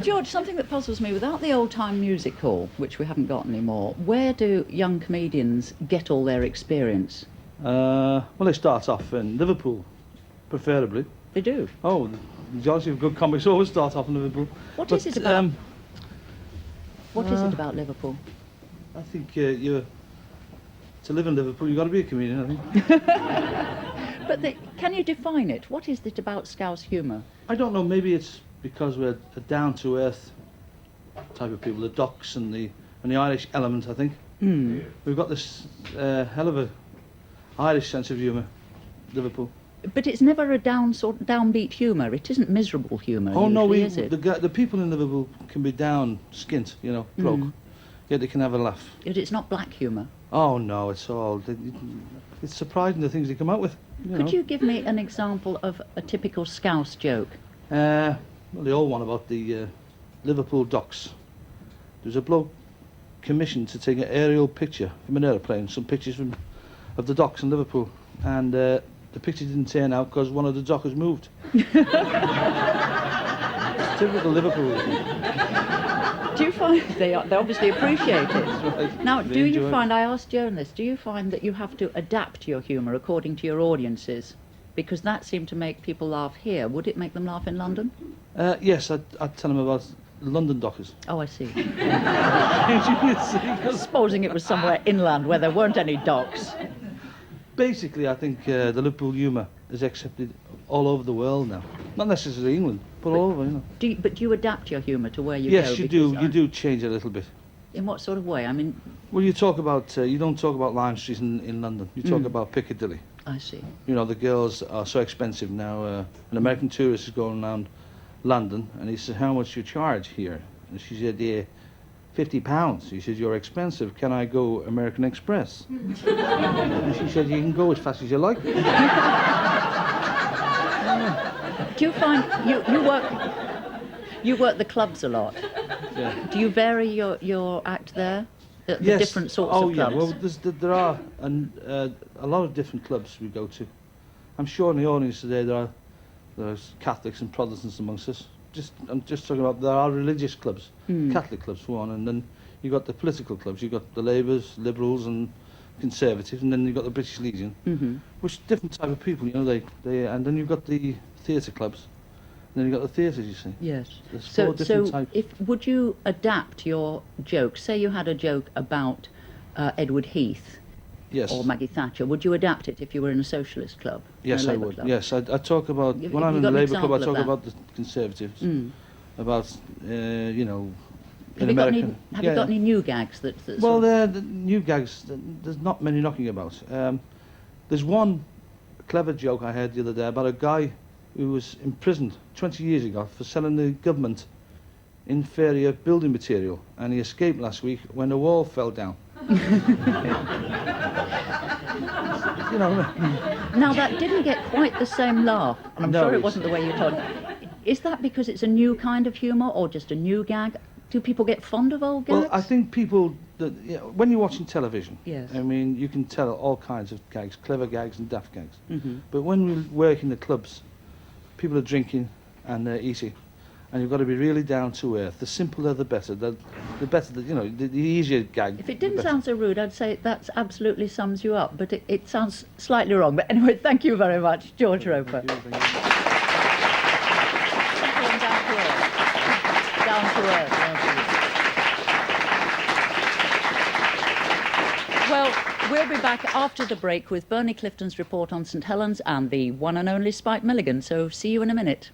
George, something that puzzles me, without the old-time music hall, which we haven't got anymore, where do young comedians get all their experience? Well, they start off in Liverpool, preferably. They do? Oh, the majority of good comics always start off in Liverpool. What is it about Liverpool? I think to live in Liverpool, you've got to be a comedian, I think. But can you define it? What is it about Scouse humour? I don't know, maybe it's because we're a down-to-earth type of people, the docks and the Irish element, I think. Mm. We've got this hell of a Irish sense of humour, Liverpool. But it's never a downbeat humour. It isn't miserable humour. Oh no, is it? the people in Liverpool can be down, skint, you know, broke. Yet they can have a laugh. But it's not black humour. Oh no, it's surprising the things they come out with. Could you give me an example of a typical Scouse joke? Well, the old one about the Liverpool docks. There's a bloke commissioned to take an aerial picture from an aeroplane, some pictures of the docks in Liverpool, and the picture didn't turn out because one of the dockers moved. It's typical Liverpool. Do you find they obviously appreciate it? Right. Now, They do you enjoy it. find, I asked Joan this, do you find that you have to adapt your humour according to your audiences? Because that seemed to make people laugh here. Would it make them laugh in London? Yes, I'd tell them about London dockers. Oh, I see. See, Supposing it was somewhere inland where there weren't any docks. basically, I think the Liverpool humour is accepted all over the world now. Not necessarily England, but all over, you know. But do you adapt your humour to where you go? Yes, you do. Because You do change it a little bit. In what sort of way? I mean, Well, you talk about you don't talk about Lime Street in London. You talk about Piccadilly. I see. You know, the girls are so expensive now. An American tourist is going around London, and he said, "How much you charge here?" And she said, "Yeah, £50." He said, "You're expensive. Can I go American Express?" And she said, "You can go as fast as you like." Do you find you work the clubs a lot? Yeah. Do you vary your act there? The Yes. different sorts Oh of yeah. clubs? Well, there are a lot of different clubs we go to. I'm sure in the audience today there's Catholics and Protestants amongst us. I'm just talking about there are religious clubs, Catholic clubs for one, and then you've got the political clubs. You've got the Labours, Liberals, and Conservatives, and then you've got the British Legion, which different type of people. You know, and then you've got the theatre clubs, and then you've got the theatres. You see. Yes. There's four different types. Would you adapt your joke? Say you had a joke about Edward Heath Yes. or Maggie Thatcher. Would you adapt it if you were in a socialist club? Yes, in a I Labour would. club? Yes, I talk about Have when you I'm in got the an Labour club. I example of talk that? about the Conservatives, about you know, Have in you got American. you got any new gags that Well, the new gags. There's not many knocking about. There's one clever joke I heard the other day about a guy who was imprisoned 20 years ago for selling the government inferior building material, and he escaped last week when the wall fell down. You know. Now that didn't get quite the same laugh, and I'm No, sure it it's- wasn't the way you told it. Is that because it's a new kind of humour or just a new gag? Do people get fond of old gags? Well, I think people when you're watching television, Yes. I mean, you can tell all kinds of gags, clever gags and daft gags. Mhm. But when we work in the clubs, people are drinking and they're eating, and you've got to be really down to earth. The simpler, the better. The better, you know, the easier gag. If it the didn't better. sound so rude, I'd say that absolutely sums you up, but it sounds slightly wrong. But anyway, thank you very much, George Roper. Thank you, thank you. Simple and down to earth. Down to earth. Well, we'll be back after the break with Bernie Clifton's report on St Helens and the one and only Spike Milligan, so see you in a minute.